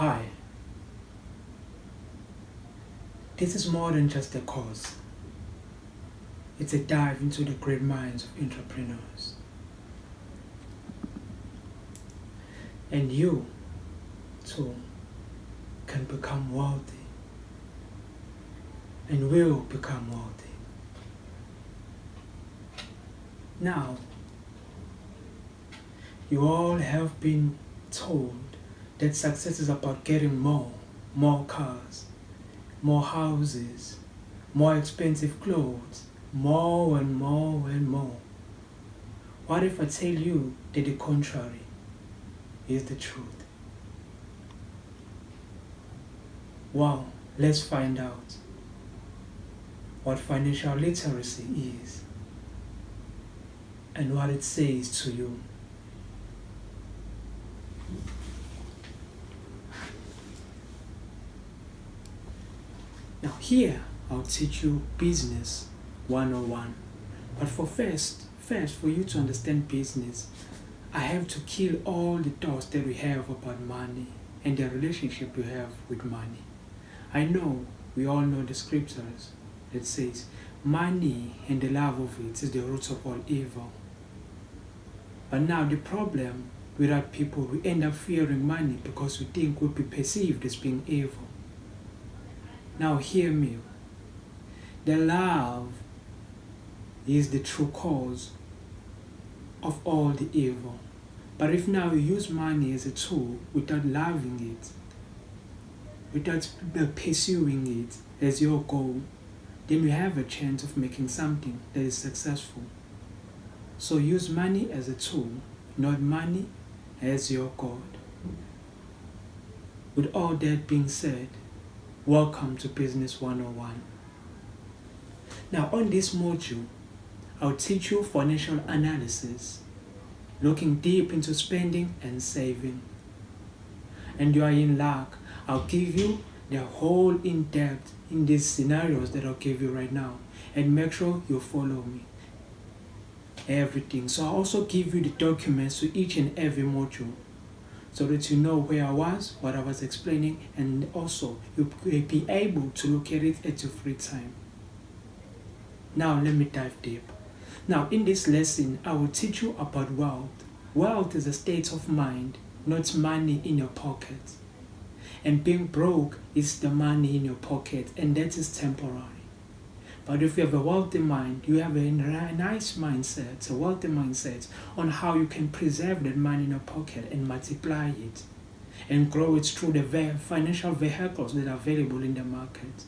Hi, this is more than just a course. It's a dive into the great minds of entrepreneurs. And you, too, can become wealthy and will become wealthy. Now, you all have been told that success is about getting more cars, more houses, more expensive clothes, more and more and more. What if I tell you that the contrary is the truth? Well, let's find out what financial literacy is and what it says to you. Now here, I'll teach you business 101. But first, for you to understand business, I have to kill all the thoughts that we have about money and the relationship we have with money. I know we all know the scriptures that says money and the love of it is the root of all evil. But now the problem with our people, we end up fearing money because we think we'll be perceived as being evil. Now hear me. The love is the true cause of all the evil. But if now you use money as a tool without loving it, without pursuing it as your goal, then you have a chance of making something that is successful. So use money as a tool, not money as your God. With all that being said, welcome to Business 101. Now on this module, I'll teach you financial analysis, looking deep into spending and saving. And you are in luck. I'll give you the whole in-depth in these scenarios that I'll give you right now. And make sure you follow me. Everything. So I'll also give you the documents to each and every module, so that you know where I was, what I was explaining, and also you'll be able to look at it at your free time. Now let me dive deep. Now in this lesson, I will teach you about wealth. Wealth is a state of mind, not money in your pocket. And being broke is the money in your pocket, and that is temporary. But if you have a wealthy mind, you have a nice mindset, a wealthy mindset on how you can preserve that money in your pocket and multiply it and grow it through the financial vehicles that are available in the market.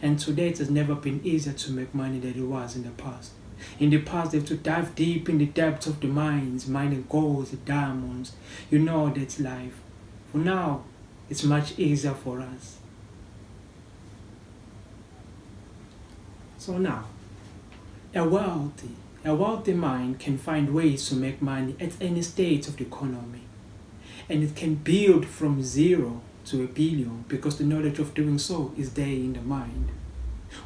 And today it has never been easier to make money than it was in the past. In the past, they have to dive deep in the depths of the mines, mining gold, diamonds. You know that's life. For now, it's much easier for us. So now, a wealthy mind can find ways to make money at any stage of the economy. And it can build from 0 to 1 billion because the knowledge of doing so is there in the mind.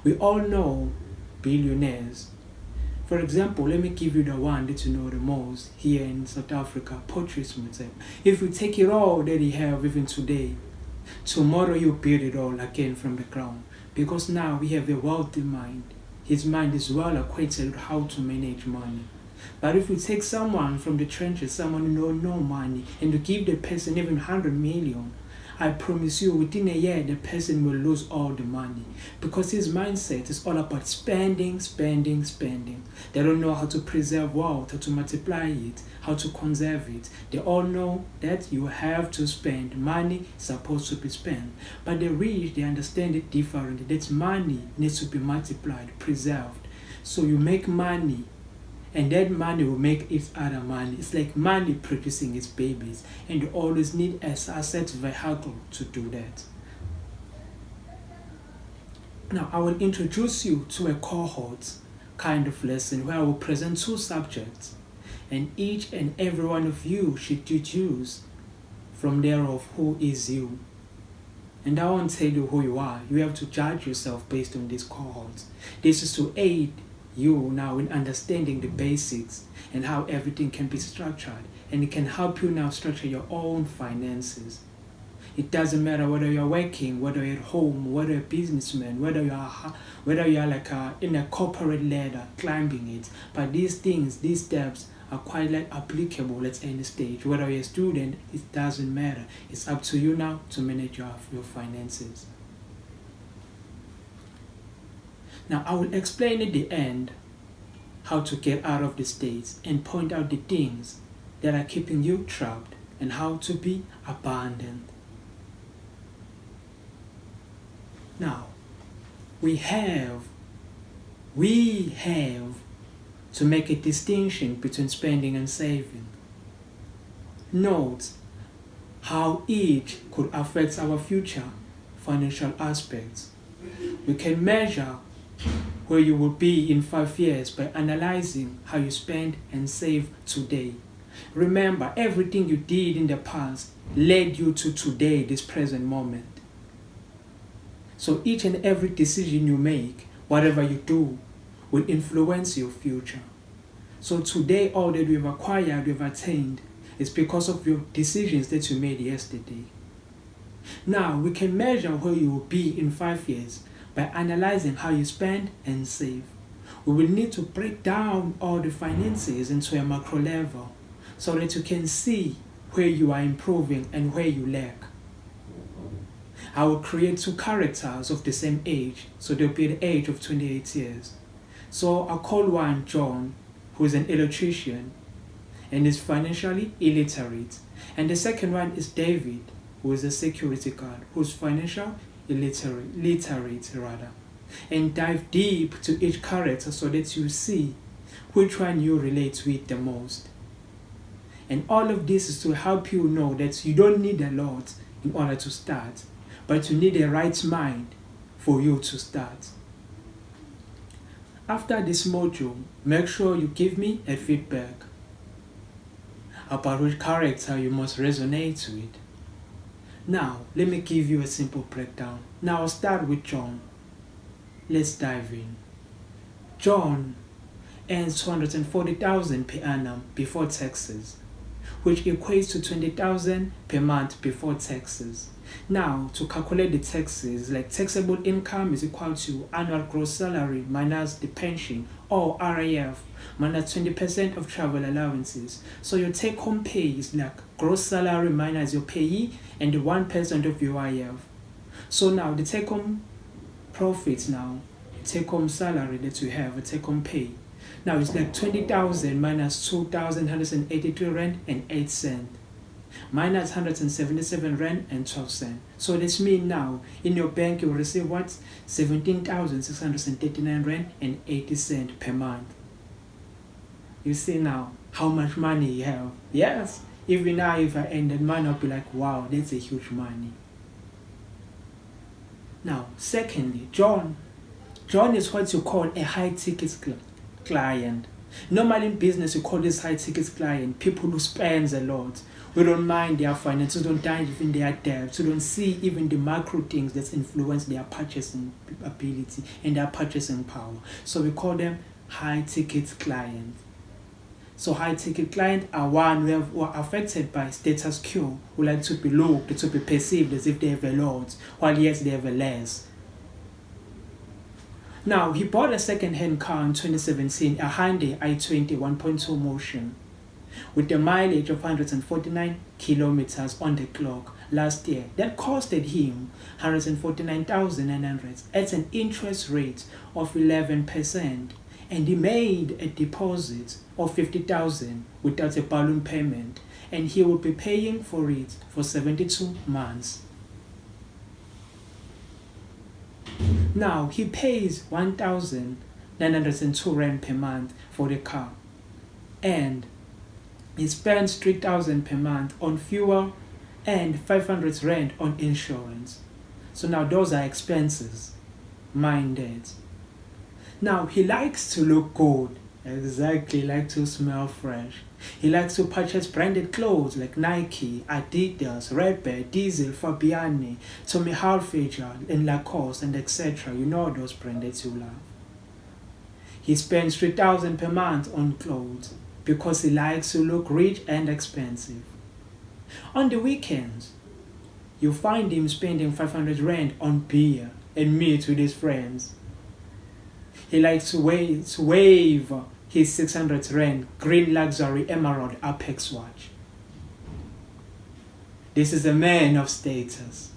We all know billionaires. For example, let me give you the one that you know the most here in South Africa, Patrice Motsepe. If you take it all that he have even today, tomorrow you build it all again from the ground. Because now we have a wealthy mind. His mind is well acquainted with how to manage money. But if you take someone from the trenches, someone who knows no money, and you give the person even 100 million, I promise you within a year the person will lose all the money. Because his mindset is all about spending. They don't know how to preserve wealth, how to multiply it, how to conserve it. They all know that you have to spend. Money is supposed to be spent. But the rich, they understand it differently. That money needs to be multiplied, preserved. So you make money, and that money will make its other money. It's like money producing its babies. And you always need a asset vehicle to do that. Now, I will introduce you to a cohort kind of lesson where I will present 2 subjects. And each and every one of you should deduce from thereof who is you. And I won't tell you who you are. You have to judge yourself based on these cohorts. This is to aid you now in understanding the basics and how everything can be structured, and it can help you now structure your own finances. It doesn't matter whether you're working, whether you're at home, whether you're a businessman, whether you're like in a corporate ladder climbing it. But these things, these steps are quite like applicable at any stage. Whether you're a student, it doesn't matter. It's up to you now to manage your finances. Now I will explain at the end how to get out of the states and point out the things that are keeping you trapped and how to be abundant. Now, we have to make a distinction between spending and saving. Note how each could affect our future financial aspects. We can measure where you will be in 5 years by analyzing how you spend and save today. Remember, everything you did in the past led you to today, this present moment. So each and every decision you make, whatever you do, will influence your future. So today, all that we've acquired, we've attained, is because of your decisions that you made yesterday. Now, we can measure where you will be in 5 years by analyzing how you spend and save. We will need to break down all the finances into a macro level so that you can see where you are improving and where you lack. I will create 2 characters of the same age, so they'll be the age of 28 years. So I'll call one John, who is an electrician and is financially illiterate. And the second one is David, who is a security guard, who's financial literate rather. And dive deep to each character so that you see which one you relate with the most. And all of this is to help you know that you don't need a lot in order to start, but you need a right mind for you to start. After this module, make sure you give me a feedback about which character you must resonate with. Now, let me give you a simple breakdown. Now, I'll start with John. Let's dive in. John earns 240,000 per annum before taxes, which equates to 20,000 per month before taxes. Now, to calculate the taxes, like taxable income is equal to annual gross salary minus the pension, or RAF, minus 20% of travel allowances. So your take-home pay is like gross salary minus your payee and the 1% of your IF. So now the take-home profits now, take-home salary that you have, a take-home pay. Now it's like 20,000 minus 2,183 Rand and 8 cents. Minus 177 Rand and 12 cents. So this means now in your bank you will receive what? 17,639 Rand and 80 cents per month. You see now how much money you have. Yes, even now if I earn that money I'll be like, wow, that's a huge money. Now, secondly, John is what you call a high ticket client. Normally in business you call this high ticket client people who spends a lot. We don't mind their finances, don't mind even their debts, we don't see even the macro things that influence their purchasing ability and their purchasing power. So we call them high ticket clients. So high ticket clients are one who are affected by status quo, who like to be looked, to be perceived as if they have a lot, while yes, they have a less. Now, he bought a second-hand car in 2017, a Hyundai i20 1.2 Motion, with a mileage of 149 kilometers on the clock last year. That costed him 149,900 at an interest rate of 11%, and he made a deposit of 50,000 without a balloon payment, and he will be paying for it for 72 months. Now, he pays 1,902 Rand per month for the car, and he spends 3,000 per month on fuel and 500 Rand on insurance. So now those are expenses, mind that. Now, he likes to look good. Exactly, like to smell fresh. He likes to purchase branded clothes like Nike, Adidas, Redbird, Diesel, Fabiani, Tommy Hilfiger, and Lacoste, and etc. You know those brands you love. He spends 3,000 per month on clothes because he likes to look rich and expensive. On the weekends, you find him spending 500 rand on beer and meat with his friends. He likes to wave his 600 rand green luxury emerald Apex watch. This is a man of status.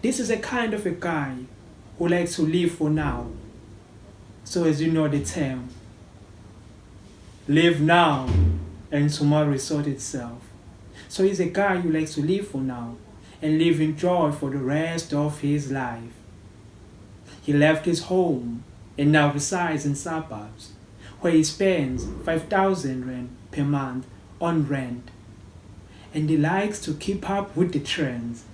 This is a kind of a guy who likes to live for now. So as you know the term, live now and tomorrow will sort itself. So he's a guy who likes to live for now and live in joy for the rest of his life. He left his home and now resides in suburbs where he spends 5,000 rand per month on rent. And he likes to keep up with the trends.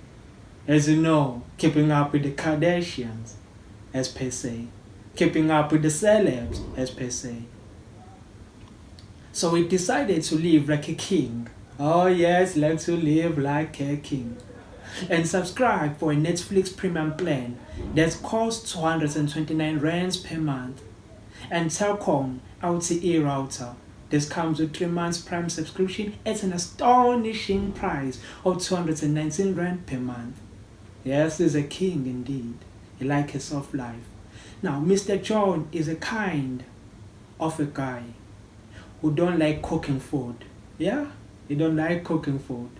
As you know, keeping up with the Kardashians, as per se. Keeping up with the celebs, as per se. So he decided to live like a king. Oh yes, like to live like a king. And subscribe for a Netflix premium plan that costs 229 rands per month. And Telkom LTE router. This comes with 3 months prime subscription at an astonishing price of 219 rand per month. Yes, he's a king indeed. He likes his soft life. Now, Mr. John is a kind of a guy who don't like cooking food. Yeah, he don't like cooking food.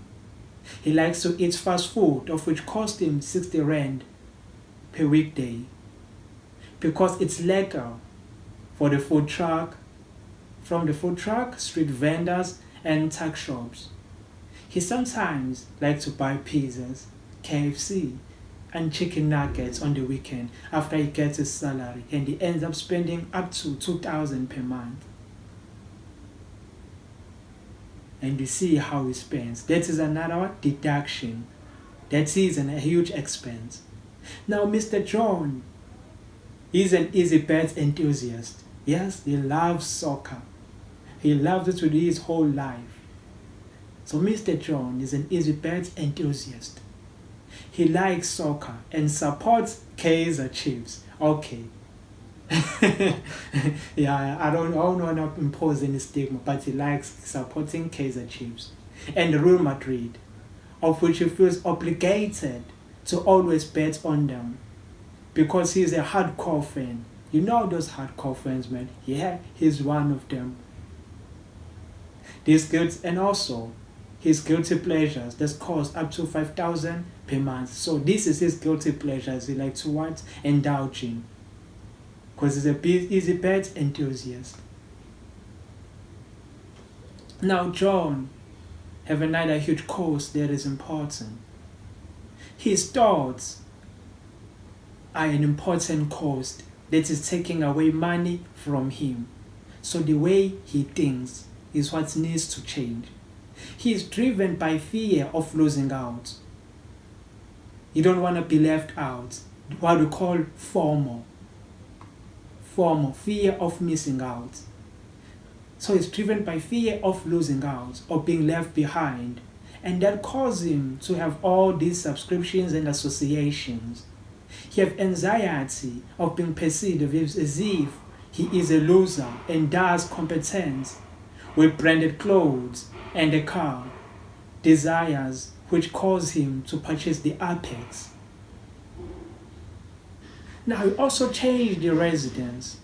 He likes to eat fast food, of which cost him 60 rand per weekday. Because it's legal for the food truck, from the food truck, street vendors, and tuck shops. He sometimes likes to buy pizzas, KFC, and chicken nuggets on the weekend after he gets his salary, and he ends up spending up to 2,000 per month. And you see how he spends. That is another deduction. That is a huge expense. Now, Mr. John is an easy bet enthusiast. Yes, he loves soccer. He loves it with his whole life. So Mr. John is an easy bet enthusiast. He likes soccer and supports Kaizer Chiefs. Okay. Yeah, I don't want to impose any stigma, but he likes supporting Kaizer Chiefs and Real Madrid, of which he feels obligated to always bet on them because he's a hardcore fan. You know those hardcore fans, man. Yeah, he's one of them. And also his guilty pleasures that cost up to 5,000 per month. So this is his guilty pleasures he likes to want indulging. Because he's a easy bet enthusiast. Now John have another huge cost that is important. His thoughts are an important cost that is taking away money from him. So the way he thinks is what needs to change. He is driven by fear of losing out. You don't want to be left out. What we call FOMO. Fear of missing out. So he's driven by fear of losing out or being left behind. And that causes him to have all these subscriptions and associations. He has anxiety of being perceived as if he is a loser and does competence with branded clothes and a car, desires which cause him to purchase the Apex. Now he also changed the residence,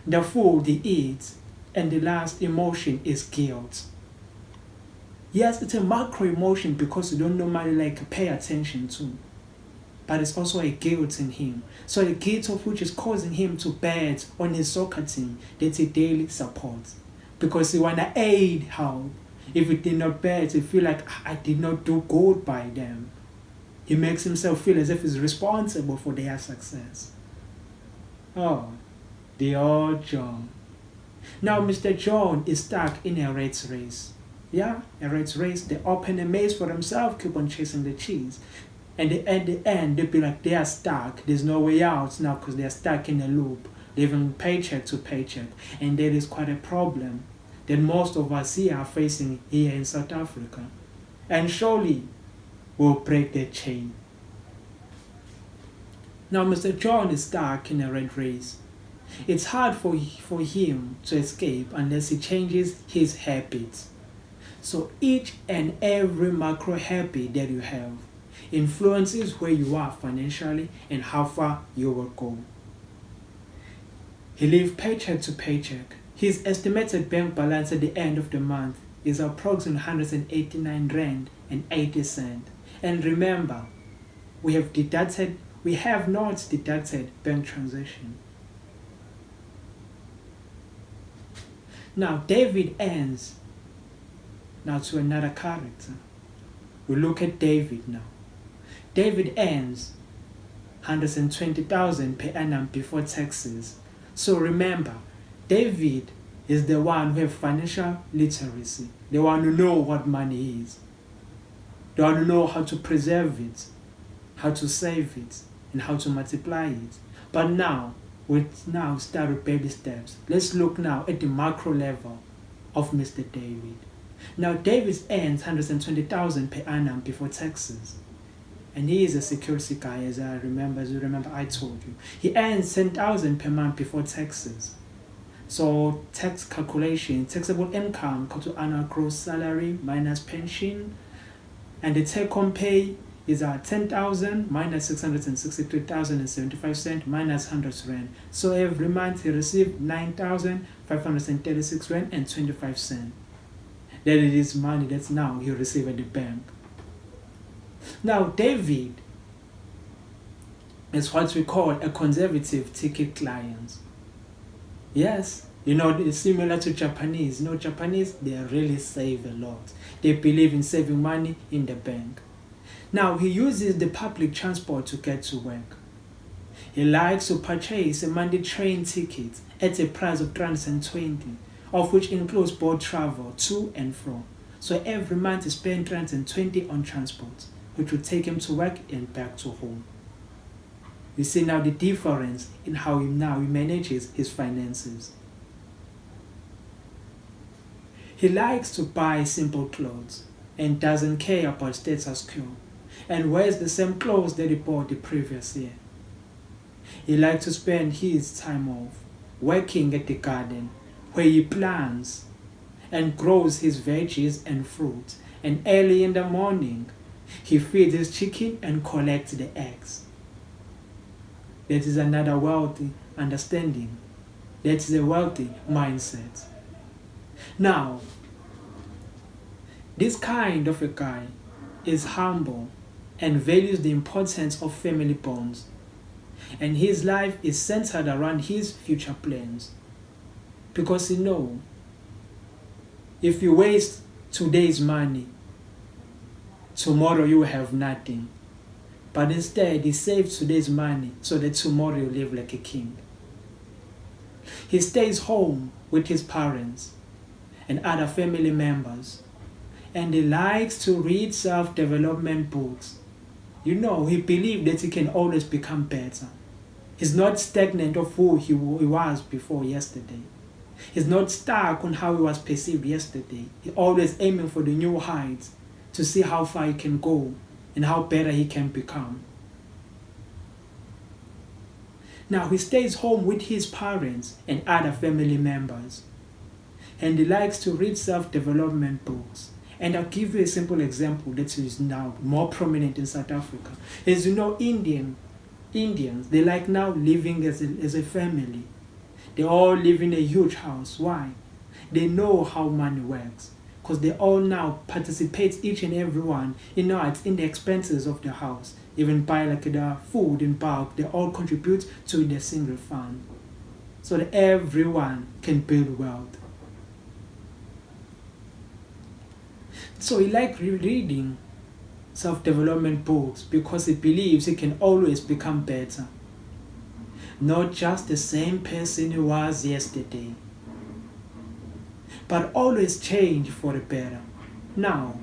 the food he eats, and the last emotion is guilt. Yes, it's a macro emotion because you don't normally pay attention to, but it's also a guilt in him. So the guilt of which is causing him to bet on his soccer team that he daily supports because he wanna aid help. If he did not bet, he feel like I did not do good by them. He makes himself feel as if he's responsible for their success. Oh, the old John. Now Mr. John is stuck in a rat race. Yeah, a rat race. They open a maze for themselves, keep on chasing the cheese. And at the end, they'll be like, they are stuck. There's no way out now because they're stuck in a loop, living paycheck to paycheck. And that is quite a problem that most of us here are facing here in South Africa. And surely we'll break that chain. Now Mr. John is stuck in a rat race. It's hard for him to escape unless he changes his habits. So each and every macro habit that you have influences where you are financially and how far you will go. He lives paycheck to paycheck. His estimated bank balance at the end of the month is approximately 189 rand and 80 cents. And remember, we have not deducted bank transaction. Now David ends now to another character. We look at David now. David earns 120,000 per annum before taxes. So remember, David is the one who has financial literacy, the one who knows what money is, the one who knows how to preserve it, how to save it, and how to multiply it. But now, we start with baby steps. Let's look now at the macro level of Mr. David. Now David earns 120,000 per annum before taxes. And he is a security guy, as you remember I told you. He earns 10,000 per month before taxes. So tax calculation, taxable income equal to annual gross salary minus pension. And the take-home pay is 10,000 minus 663,075 cents minus 100 rand. So every month he received 9,536 rand and 25 cents. That is money that's now he received at the bank. Now David is what we call a conservative ticket client. Yes, it's similar to Japanese. Japanese, they really save a lot. They believe in saving money in the bank. Now he uses the public transport to get to work. He likes to purchase a Monday train ticket at a price of 320, of which includes both travel to and from. So every month he spends 320 on transport, which will take him to work and back to home. You see now the difference in how he manages his finances. He likes to buy simple clothes and doesn't care about status quo, and wears the same clothes that he bought the previous year. He likes to spend his time off working at the garden where he plants and grows his veggies and fruit, and early in the morning he feeds his chicken and collects the eggs. That is another wealthy understanding. That's a wealthy mindset. Now, this kind of a guy is humble and values the importance of family bonds. And his life is centered around his future plans. Because if you waste today's money, tomorrow you will have nothing. But instead, he saves today's money so that tomorrow you live like a king. He stays home with his parents and other family members, and he likes to read self-development books. He believes that he can always become better. He's not stagnant of who he was before yesterday. He's not stuck on how he was perceived yesterday. He's always aiming for the new heights to see how far he can go and how better he can become. Now he stays home with his parents and other family members, and he likes to read self-development books. And I'll give you a simple example that is now more prominent in South Africa. As you know, Indians, they like now living as a family. They all live in a huge house. Why? They know how money works. Because they all now participate, each and every one, in the expenses of the house. Even buy the food in bulk, they all contribute to the single fund. So that everyone can build wealth. So he likes reading self-development books because he believes he can always become better. Not just the same person he was yesterday, but always change for the better. Now,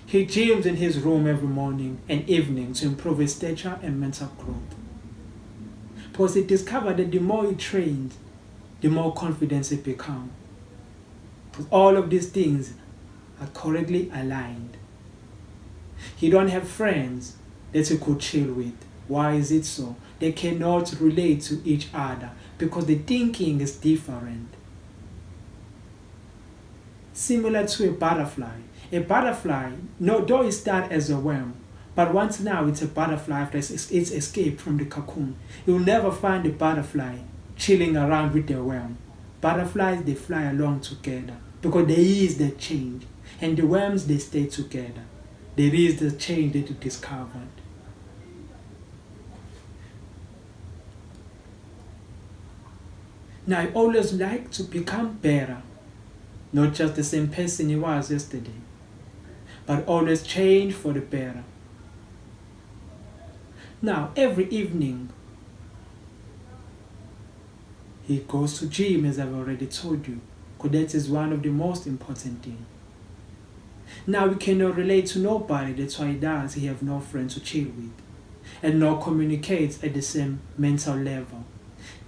he gyms in his room every morning and evening to improve his stature and mental growth. Because he discovered that the more he trained, the more confident he became. Because all of these things are correctly aligned. He don't have friends that he could chill with. Why is it so? They cannot relate to each other because the thinking is different. similar to a butterfly. A butterfly, though it starts as a worm, but once now it's a butterfly after it's escaped from the cocoon. You'll never find a butterfly chilling around with the worm. Butterflies, they fly along together because there is the change. And the worms, they stay together. There is the change that you discovered. Now, I always like to become better. Not just the same person you was yesterday, but always change for the better. Now, every evening, he goes to gym, as I've already told you, because that is one of the most important things. Now, we cannot relate to nobody, that's why he does. He have no friends to chill with, and no communicates at the same mental level.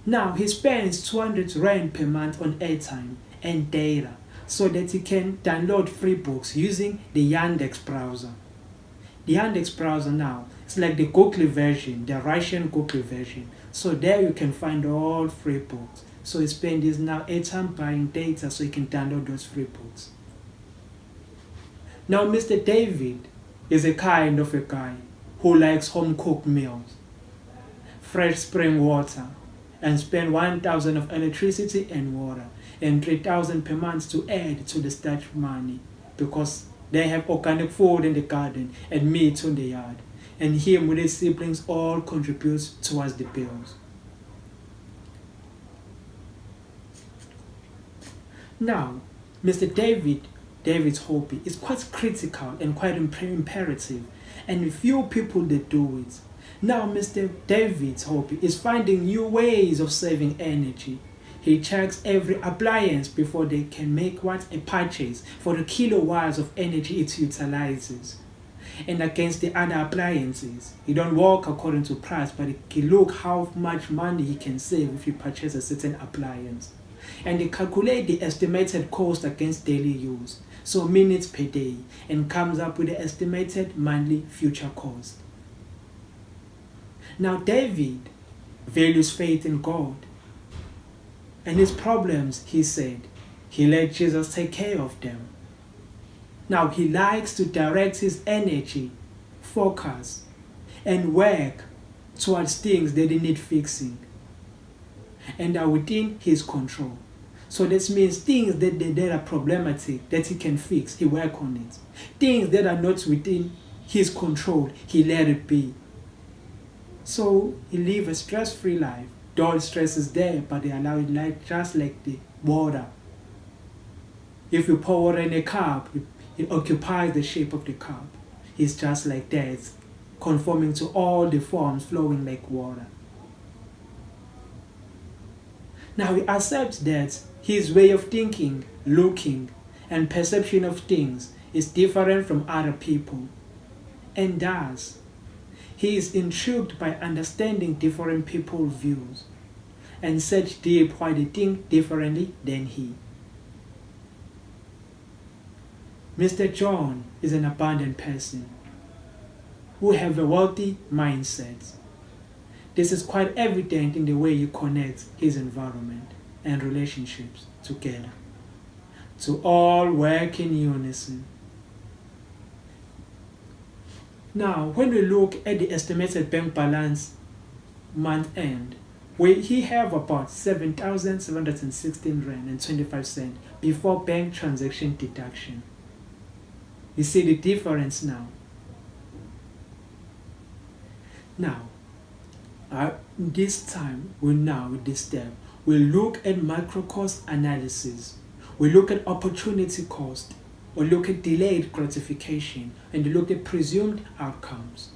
Now, he spends 200 Rand per month on airtime and data, so that he can download free books using the Yandex browser. The Yandex browser now, it's like the Google version, the Russian Google version. So there you can find all free books. So he spends his now airtime buying data so he can download those free books. Now Mr. David is a kind of a guy who likes home-cooked meals, fresh spring water, and spend 1,000 of electricity and water, and 3,000 per month to add to the starch money, because they have organic food in the garden and meat on the yard, and him with his siblings all contributes towards the bills. Now, Mr. David's hobby is quite critical and quite imperative, and few people that do it. Now, Mr. David's hobby is finding new ways of saving energy. He checks every appliance before they can make a purchase for the kilowatts of energy it utilizes. And against the other appliances, he don't work according to price, but he look how much money he can save if he purchases a certain appliance. And they calculate the estimated cost against daily use, so minutes per day, and comes up with the estimated monthly future cost. Now David values faith in God. And his problems, he said, he let Jesus take care of them. Now he likes to direct his energy, focus, and work towards things that need fixing and are within his control. So this means things that are problematic, that he can fix, he work on it. Things that are not within his control, he let it be. So he lives a stress-free life. Though stress is there, but they allow it like just like the water. If you pour water in a cup, it occupies the shape of the cup. It's just like that, it's conforming to all the forms, flowing like water. Now he accepts that his way of thinking, looking, and perception of things is different from other people, and thus he is intrigued by understanding different people's views and search deep why they think differently than he. Mr. John is an abundant person who have a wealthy mindset. This is quite evident in the way he connects his environment and relationships together to all work in unison. Now, when we look at the estimated bank balance month end, he have about 7,716 Rand and 25 cents before bank transaction deduction. You see the difference now. Now, this time, with this step, we'll look at micro cost analysis. We look at opportunity cost, or look at delayed gratification, and look at presumed outcomes.